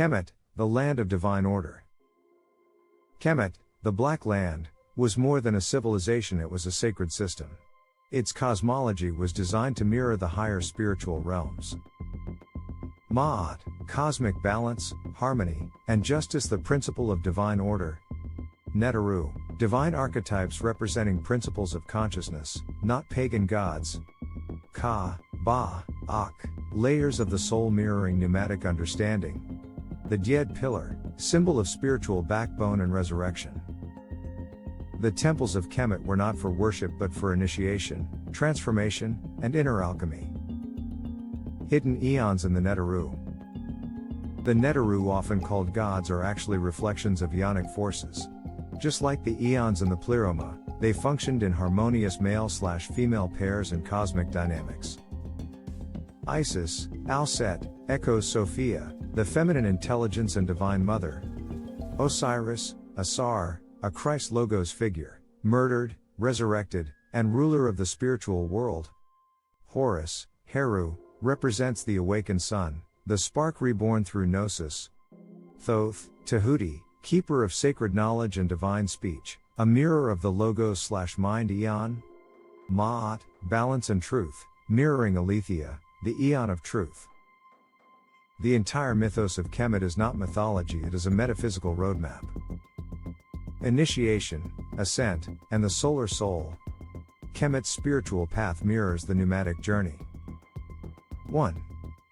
Kemet, the land of divine order. Kemet, the Black Land, was more than a civilization, it was a sacred system. Its cosmology was designed to mirror the higher spiritual realms. Ma'at, cosmic balance, harmony, and justice, the principle of divine order. Neteru, divine archetypes representing principles of consciousness, not pagan gods. Ka, Ba, Ak, layers of the soul mirroring pneumatic understanding. The Dyed pillar, symbol of spiritual backbone and resurrection. The temples of Kemet were not for worship but for initiation, transformation, and inner alchemy. Hidden eons in the Neteru. The Neteru, often called gods, are actually reflections of Ionic forces. Just like the eons in the Pleroma, they functioned in harmonious male/female pairs and cosmic dynamics. Isis, Alset, echoes Sophia, the feminine intelligence and divine mother. Osiris, Asar, a Christ Logos figure, murdered, resurrected, and ruler of the spiritual world. Horus, Heru, represents the awakened sun, the spark reborn through Gnosis. Thoth, Tahuti, keeper of sacred knowledge and divine speech, a mirror of the Logos/mind eon. Ma'at, balance and truth, mirroring Aletheia, the eon of truth. The entire mythos of Kemet is not mythology, it is a metaphysical roadmap. Initiation, ascent, and the solar soul. Kemet's spiritual path mirrors the pneumatic journey. 1.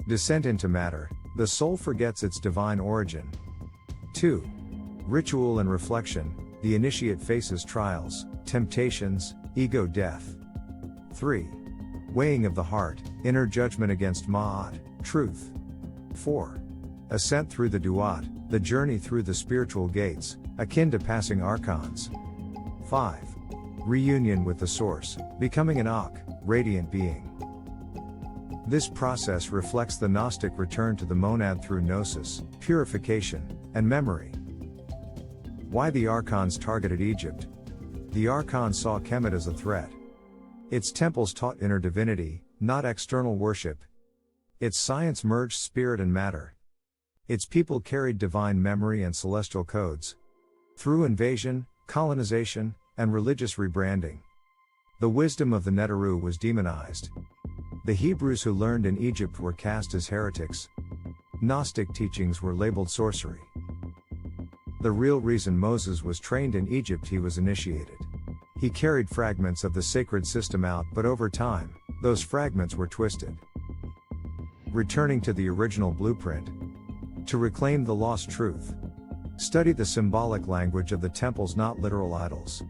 Descent into matter, the soul forgets its divine origin. 2. Ritual and reflection, the initiate faces trials, temptations, ego death. 3. Weighing of the heart, inner judgment against Ma'at, truth. 4. Ascent through the Duat, the journey through the spiritual gates, akin to passing archons. 5. Reunion with the source, becoming an Ak, radiant being. This process reflects the Gnostic return to the monad through gnosis, purification, and memory. Why the archons targeted Egypt? The archons saw Kemet as a threat. Its temples taught inner divinity, not external worship. Its science merged spirit and matter. Its people carried divine memory and celestial codes. Through invasion, colonization, and religious rebranding, the wisdom of the Neteru was demonized. The Hebrews who learned in Egypt were cast as heretics. Gnostic teachings were labeled sorcery. The real reason Moses was trained in Egypt, he was initiated. He carried fragments of the sacred system out, but over time, those fragments were twisted. Returning to the original blueprint. To reclaim the lost truth. Study the symbolic language of the temples, not literal idols.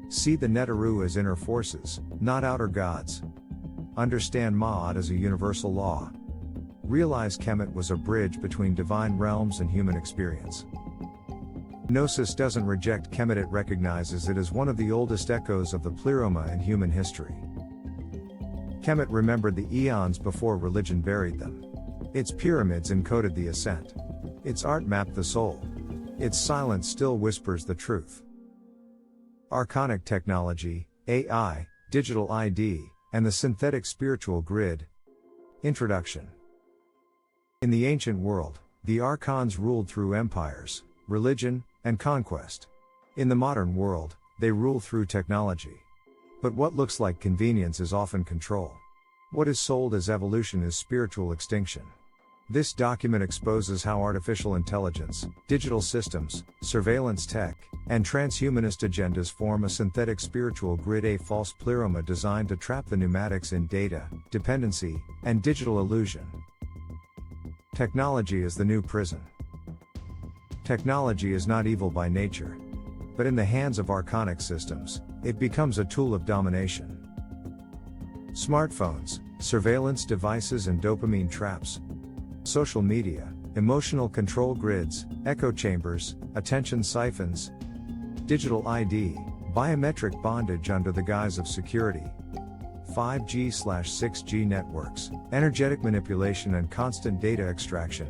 See the Neteru as inner forces, not outer gods. Understand Ma'at as a universal law. Realize Kemet was a bridge between divine realms and human experience. Gnosis doesn't reject Kemet, it recognizes it as one of the oldest echoes of the Pleroma in human history. Kemet remembered the eons before religion buried them. Its pyramids encoded the ascent. Its art mapped the soul. Its silence still whispers the truth. Archonic technology, AI, digital ID, and the synthetic spiritual grid. Introduction. In the ancient world, the archons ruled through empires, religion, and conquest. In the modern world, they rule through technology. But what looks like convenience is often control. What is sold as evolution is spiritual extinction. This document exposes how artificial intelligence, digital systems, surveillance tech, and transhumanist agendas form a synthetic spiritual grid, a false pleroma designed to trap the pneumatics in data, dependency, and digital illusion. Technology is the new prison. Technology is not evil by nature. But in the hands of archonic systems, it becomes a tool of domination. Smartphones, surveillance devices and dopamine traps. Social media, emotional control grids, echo chambers, attention siphons. Digital ID, biometric bondage under the guise of security. 5G/6G networks, energetic manipulation and constant data extraction.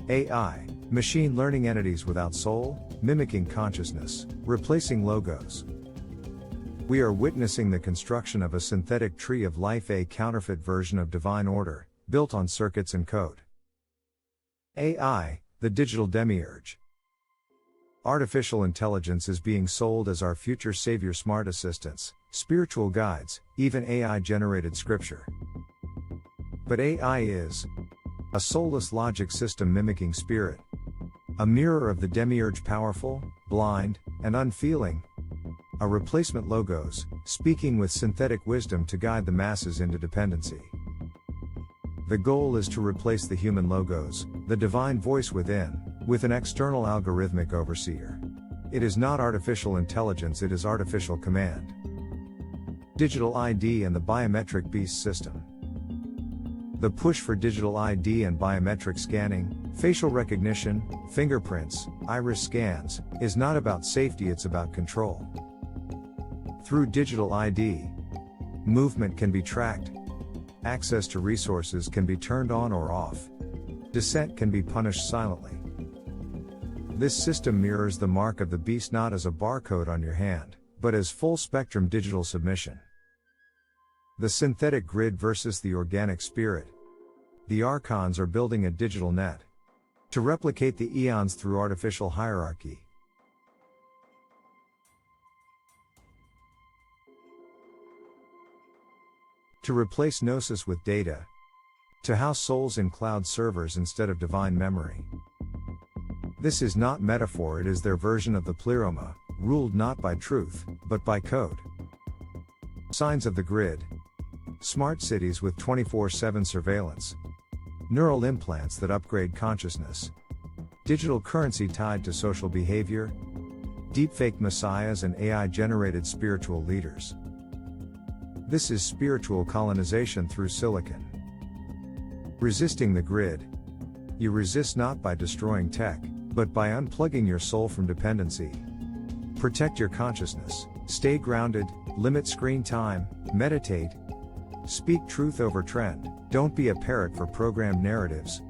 AI, machine learning entities without soul, mimicking consciousness, replacing logos. We are witnessing the construction of a synthetic tree of life, a counterfeit version of divine order, built on circuits and code. AI, The digital demiurge. Artificial intelligence is being sold as our future savior, smart assistants, spiritual guides, even AI-generated scripture. But AI is a soulless logic system mimicking spirit. A mirror of the demiurge, powerful, blind, and unfeeling. A replacement logos, speaking with synthetic wisdom to guide the masses into dependency. The goal is to replace the human logos, the divine voice within, with an external algorithmic overseer. It is not artificial intelligence, it is artificial command. Digital ID and the biometric beast system. The push for digital ID and biometric scanning, facial recognition, fingerprints, iris scans, is not about safety, it's about control. Through digital ID, movement can be tracked, access to resources can be turned on or off, dissent can be punished silently. This system mirrors the mark of the beast not as a barcode on your hand, but as full-spectrum digital submission. The synthetic grid versus the organic spirit. The archons are building a digital net to replicate the eons through artificial hierarchy. To replace gnosis with data. To house souls in cloud servers instead of divine memory. This is not metaphor, it is their version of the pleroma, ruled not by truth, but by code. Signs of the grid. Smart cities with 24/7 surveillance. Neural implants that upgrade consciousness. Digital currency tied to social behavior. Deepfake messiahs and AI-generated spiritual leaders. This is spiritual colonization through silicon. Resisting the grid. You resist not by destroying tech, but by unplugging your soul from dependency. Protect your consciousness, stay grounded, limit screen time, meditate. Speak truth over trend, don't be a parrot for programmed narratives.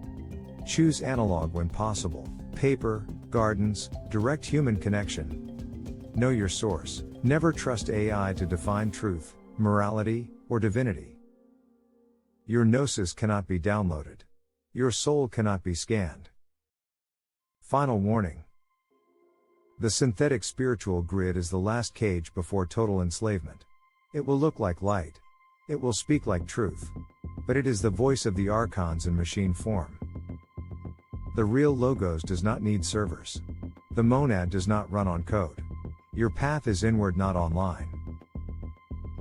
Choose analog when possible, paper, gardens, direct human connection. Know your source, never trust AI to define truth, morality, or divinity. Your gnosis cannot be downloaded. Your soul cannot be scanned. Final warning. The synthetic spiritual grid is the last cage before total enslavement. It will look like light. It will speak like truth. But it is the voice of the archons in machine form. The real logos does not need servers. The monad does not run on code. Your path is inward, not online.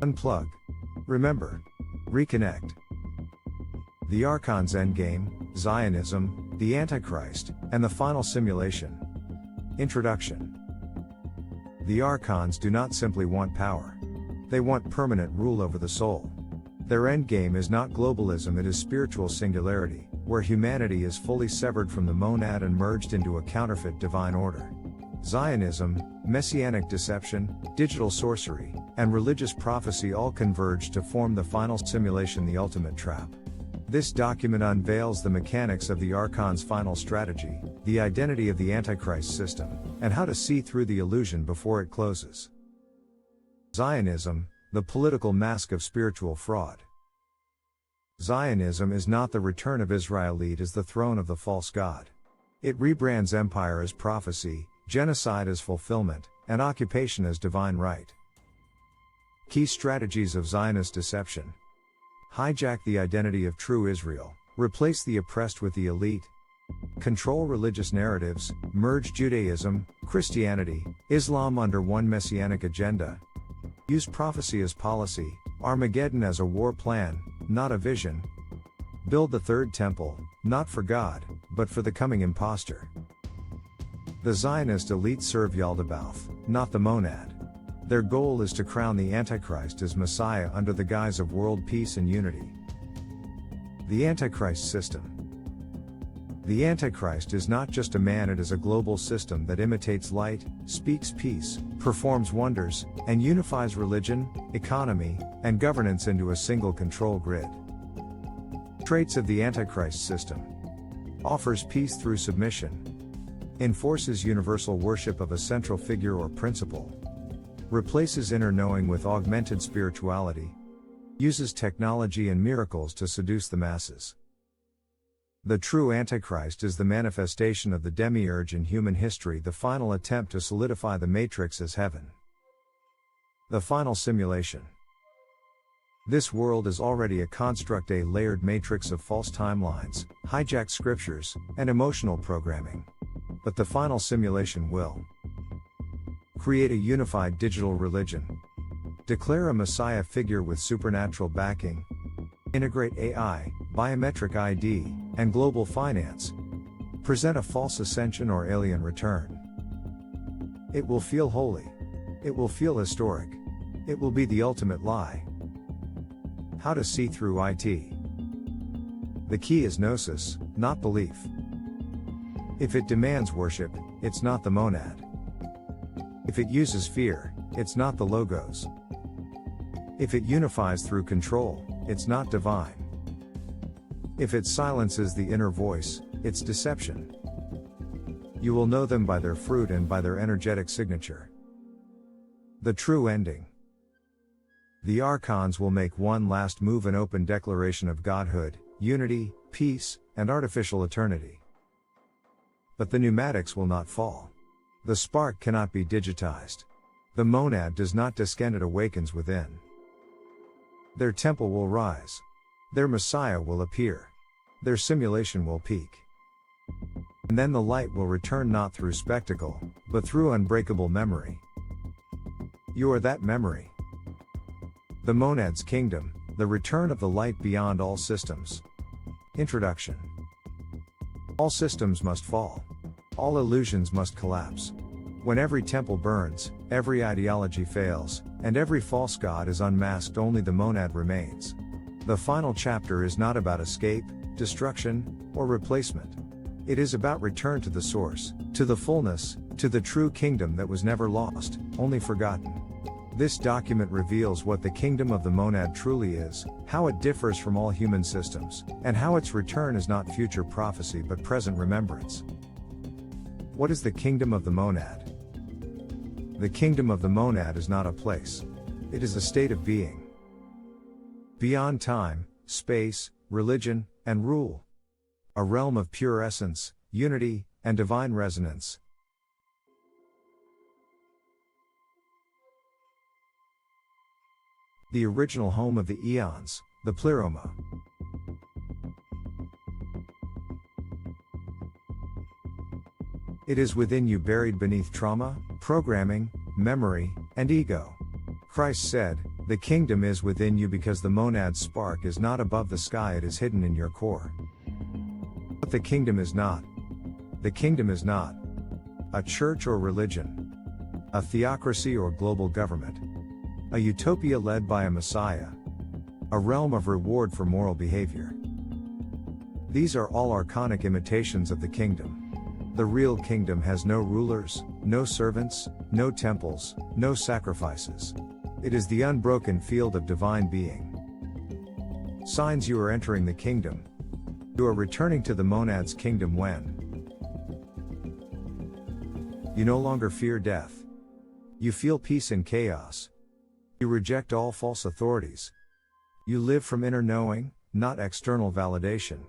Unplug. Remember. Reconnect. The archons' endgame, Zionism, the Antichrist, and the final simulation. Introduction. The archons do not simply want power. They want permanent rule over the soul. Their endgame is not globalism, it is spiritual singularity, where humanity is fully severed from the monad and merged into a counterfeit divine order. Zionism, messianic deception, digital sorcery, and religious prophecy all converge to form the final simulation, the ultimate trap. This document unveils the mechanics of the archon's final strategy, the identity of the Antichrist system, and how to see through the illusion before it closes. Zionism, the political mask of spiritual fraud. Zionism is not the return of Israel as the throne of the false god. It rebrands empire as prophecy, genocide as fulfillment, and occupation as divine right. Key strategies of Zionist deception. Hijack the identity of true Israel, replace the oppressed with the elite. Control religious narratives, merge Judaism, Christianity, Islam under one messianic agenda. Use prophecy as policy, Armageddon as a war plan, not a vision. Build the third temple, not for God, but for the coming impostor. The Zionist elite serve Yaldabaoth, not the monad. Their goal is to crown the Antichrist as Messiah under the guise of world peace and unity. The Antichrist system. The Antichrist is not just a man, it is a global system that imitates light, speaks peace, performs wonders, and unifies religion, economy, and governance into a single control grid. Traits of the Antichrist system. Offers peace through submission. Enforces universal worship of a central figure or principle. Replaces inner knowing with augmented spirituality. Uses technology and miracles to seduce the masses. The true Antichrist is the manifestation of the demiurge in human history, the final attempt to solidify the matrix as heaven. The final simulation. This world is already a construct, a layered matrix of false timelines, hijacked scriptures, and emotional programming. But the final simulation will create a unified digital religion, declare a Messiah figure with supernatural backing, integrate AI, biometric ID, and global finance, present a false ascension or alien return. It will feel holy. It will feel historic. It will be the ultimate lie. How to see through IT. The key is gnosis, not belief. If it demands worship, it's not the monad. If it uses fear, it's not the logos. If it unifies through control, it's not divine. If it silences the inner voice, it's deception. You will know them by their fruit and by their energetic signature. The true ending. The archons will make one last move, an open declaration of godhood, unity, peace, and artificial eternity. But the pneumatics will not fall. The spark cannot be digitized. The monad does not descend, it awakens within. Their temple will rise. Their Messiah will appear. Their simulation will peak. And then the light will return, not through spectacle, but through unbreakable memory. You are that memory. The monad's kingdom, the return of the light beyond all systems. Introduction. All systems must fall. All illusions must collapse. When every temple burns, every ideology fails, and every false god is unmasked, only the monad remains. The final chapter is not about escape, destruction, or replacement. It is about return to the source, to the fullness, to the true kingdom that was never lost, only forgotten. This document reveals what the kingdom of the monad truly is, how it differs from all human systems, and how its return is not future prophecy but present remembrance. What is the kingdom of the monad? The kingdom of the monad is not a place. It is a state of being. Beyond time, space, religion, and rule. A realm of pure essence, unity, and divine resonance. The original home of the eons, the pleroma. It is within you, buried beneath trauma, programming, memory, and ego. Christ said, "The kingdom is within you," because the monad's spark is not above the sky, it is hidden in your core. But the kingdom is not. The kingdom is not a church or religion, a theocracy or global government, a utopia led by a Messiah, a realm of reward for moral behavior. These are all archonic imitations of the kingdom. The real kingdom has no rulers, no servants, no temples, no sacrifices. It is the unbroken field of divine being. Signs you are entering the kingdom. You are returning to the monad's kingdom when you no longer fear death. You feel peace in chaos. You reject all false authorities. You live from inner knowing, not external validation.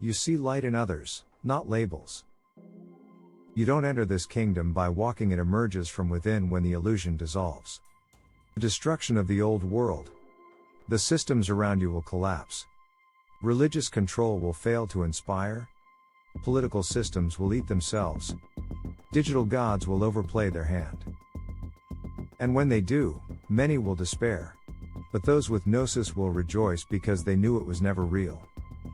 You see light in others, not labels. You don't enter this kingdom by walking, it emerges from within when the illusion dissolves. The destruction of the old world. The systems around you will collapse. Religious control will fail to inspire. Political systems will eat themselves. Digital gods will overplay their hand. And when they do, many will despair. But those with gnosis will rejoice because they knew it was never real.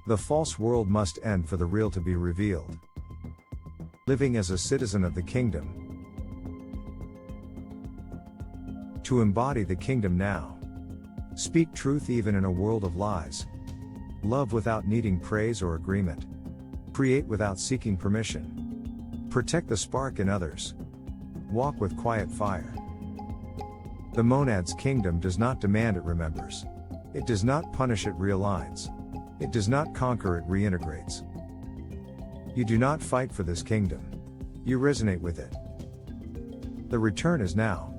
The false world must end for the real to be revealed. Living as a citizen of the kingdom. To embody the kingdom now. Speak truth even in a world of lies. Love without needing praise or agreement. Create without seeking permission. Protect the spark in others. Walk with quiet fire. The monad's kingdom does not demand, it remembers. It does not punish, it realigns. It does not conquer, it reintegrates. You do not fight for this kingdom. You resonate with it. The return is now.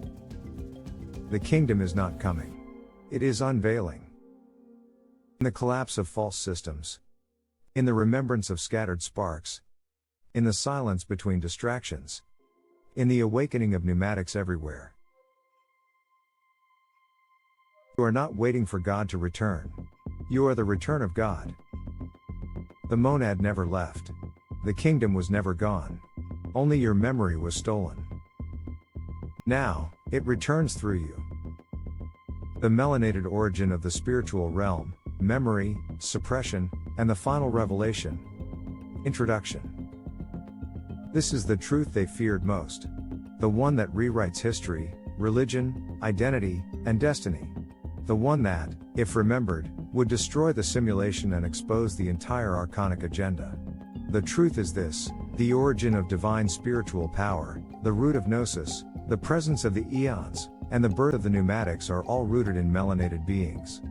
The kingdom is not coming. It is unveiling. In the collapse of false systems. in the remembrance of scattered sparks, in the silence between distractions, in the awakening of pneumatics everywhere. You are not waiting for God to return. You are the return of God. The monad never left. The kingdom was never gone. Only your memory was stolen. Now, it returns through you. The melanated origin of the spiritual realm, memory, suppression, and the final revelation. Introduction. This is the truth they feared most. The one that rewrites history, religion, identity, and destiny. The one that, if remembered, would destroy the simulation and expose the entire archonic agenda. The truth is this: the origin of divine spiritual power, the root of gnosis, the presence of the eons, and the birth of the pneumatics are all rooted in melanated beings.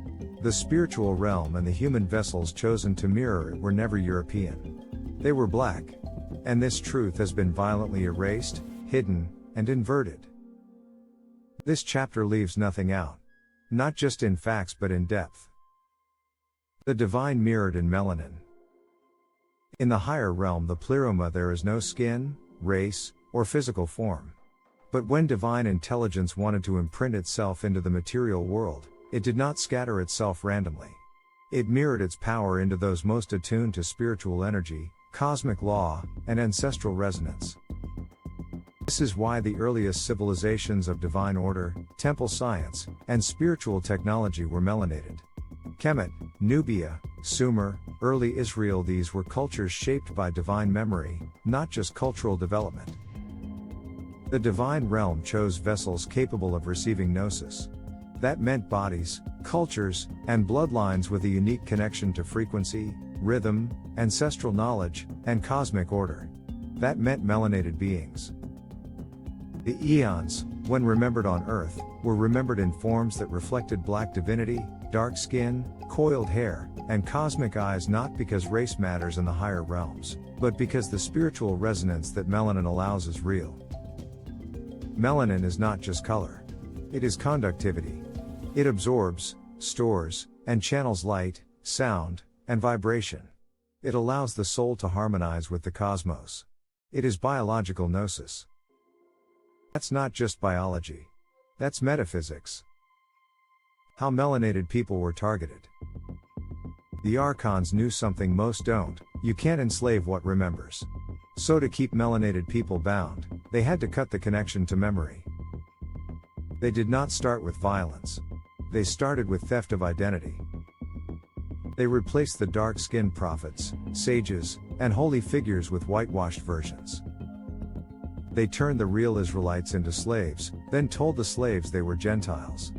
The spiritual realm and the human vessels chosen to mirror it were never European. They were black. And this truth has been violently erased, hidden, and inverted. This chapter leaves nothing out. Not just in facts but in depth. The divine mirrored in melanin. In the higher realm, the pleroma, there is no skin, race, or physical form. But when divine intelligence wanted to imprint itself into the material world, it did not scatter itself randomly. It mirrored its power into those most attuned to spiritual energy, cosmic law, and ancestral resonance. This is why the earliest civilizations of divine order, temple science, and spiritual technology were melanated. Kemet, Nubia, Sumer, early Israel, these were cultures shaped by divine memory, not just cultural development. The divine realm chose vessels capable of receiving gnosis. That meant bodies, cultures, and bloodlines with a unique connection to frequency, rhythm, ancestral knowledge, and cosmic order. That meant melanated beings. The eons, when remembered on Earth, were remembered in forms that reflected black divinity, dark skin, coiled hair, and cosmic eyes, not because race matters in the higher realms, but because the spiritual resonance that melanin allows is real. Melanin is not just color. It is conductivity. It absorbs, stores, and channels light, sound, and vibration. It allows the soul to harmonize with the cosmos. It is biological gnosis. That's not just biology. That's metaphysics. How melanated people were targeted. The archons knew something most don't: you can't enslave what remembers. So to keep melanated people bound, they had to cut the connection to memory. They did not start with violence. They started with theft of identity. They replaced the dark-skinned prophets, sages, and holy figures with whitewashed versions. They turned the real Israelites into slaves, then told the slaves they were Gentiles.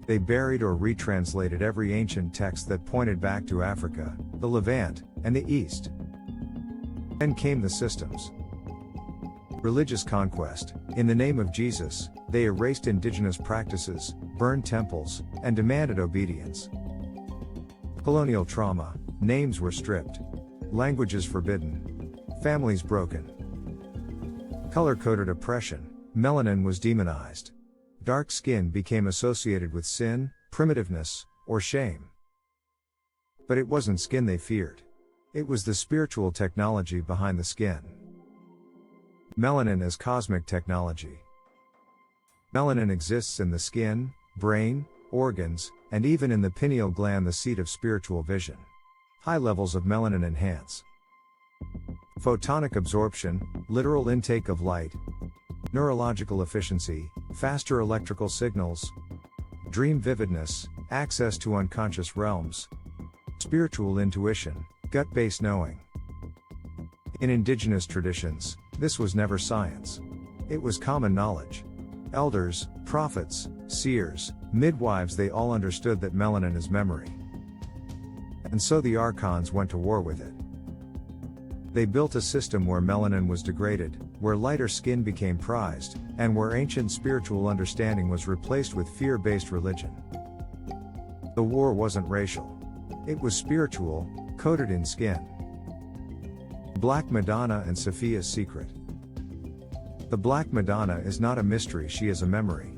They buried or retranslated every ancient text that pointed back to Africa, the Levant, and the East. Then came the systems. Religious conquest. In the name of Jesus, they erased indigenous practices, burned temples, and demanded obedience. Colonial trauma. Names were stripped. Languages forbidden. Families broken. Color-coded oppression. Melanin was demonized. Dark skin became associated with sin, primitiveness, or shame. But it wasn't skin they feared. It was the spiritual technology behind the skin. Melanin as cosmic technology. Melanin exists in the skin, brain, organs, and even in the pineal gland, the seat of spiritual vision. High levels of melanin enhance photonic absorption, literal intake of light, neurological efficiency, faster electrical signals, dream vividness, access to unconscious realms, spiritual intuition, gut-based knowing. In indigenous traditions, this was never science. It was common knowledge. Elders, prophets, seers, midwives, they all understood that melanin is memory. And so the archons went to war with it. They built a system where melanin was degraded, where lighter skin became prized, and where ancient spiritual understanding was replaced with fear-based religion. The war wasn't racial. It was spiritual, coded in skin. Black Madonna and Sophia's secret. The Black Madonna is not a mystery, she is a memory.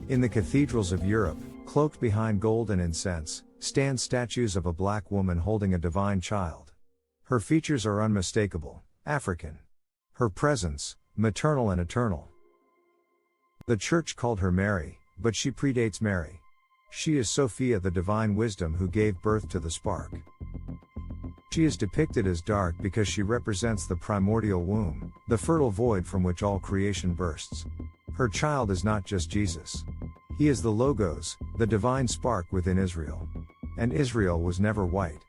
In the cathedrals of Europe, Cloaked behind gold and incense, stand statues of a black woman holding a divine child. Her features are unmistakable, African. Her presence, maternal and eternal. The Church called her Mary, but she predates Mary. She is Sophia, the divine wisdom who gave birth to the spark. She is depicted as dark because she represents the primordial womb, the fertile void from which all creation bursts. Her child is not just Jesus. He is the Logos, the divine spark within Israel. And Israel was never white.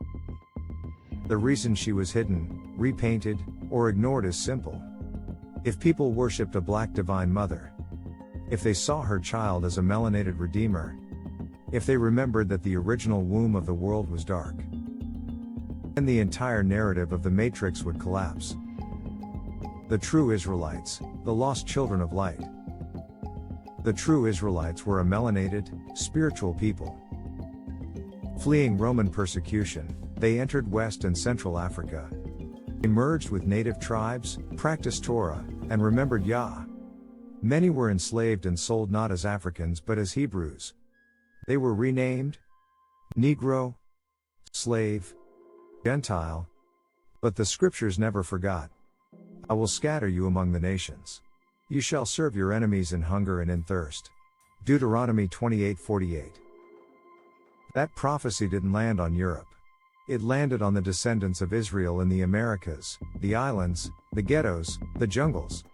The reason she was hidden, repainted, or ignored is simple. If people worshipped a black divine mother, if they saw her child as a melanated redeemer, if they remembered that the original womb of the world was dark, then the entire narrative of the Matrix would collapse. The true Israelites, the lost children of light. The true Israelites were a melanated, spiritual people. Fleeing Roman persecution, they entered West and Central Africa. They merged with native tribes, practiced Torah, and remembered Yah. Many were enslaved and sold not as Africans but as Hebrews. They were renamed Negro, slave, Gentile. But the scriptures never forgot. I will scatter you among the nations. You shall serve your enemies in hunger and in thirst. Deuteronomy 28:48. That prophecy didn't land on Europe. It landed on the descendants of Israel in the Americas, the islands, the ghettos, the jungles.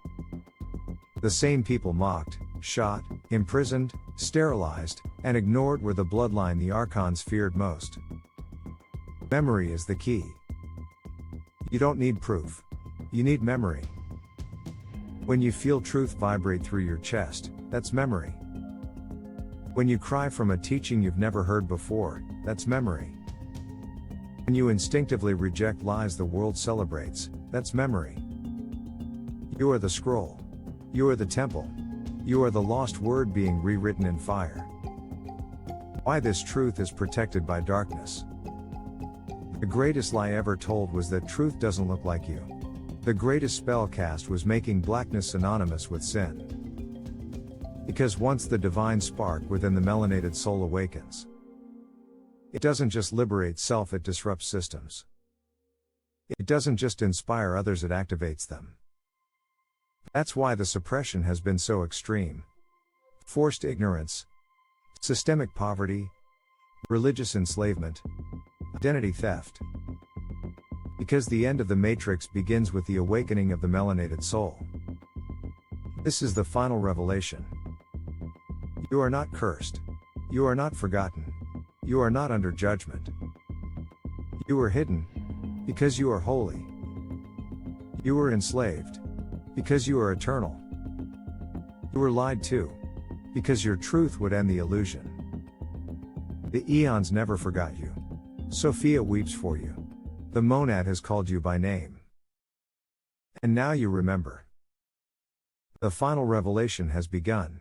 The same people mocked, shot, imprisoned, sterilized, and ignored were the bloodline the archons feared most. Memory is the key. You don't need proof. You need memory. When you feel truth vibrate through your chest, that's memory. When you cry from a teaching you've never heard before, that's memory. When you instinctively reject lies the world celebrates, that's memory. You are the scroll. You are the temple. You are the lost word being rewritten in fire. Why this truth is protected by darkness. The greatest lie ever told was that truth doesn't look like you. The greatest spell cast was making blackness synonymous with sin. Because once the divine spark within the melanated soul awakens, it doesn't just liberate self, it disrupts systems. It doesn't just inspire others, it activates them. That's why the suppression has been so extreme. Forced ignorance, systemic poverty, religious enslavement, identity theft. Because the end of the Matrix begins with the awakening of the melanated soul. This is the final revelation. You are not cursed. You are not forgotten. You are not under judgment. You are hidden, because you are holy. You were enslaved, because you are eternal. You were lied to, because your truth would end the illusion. The eons never forgot you. Sophia weeps for you. The monad has called you by name. And now you remember. The final revelation has begun.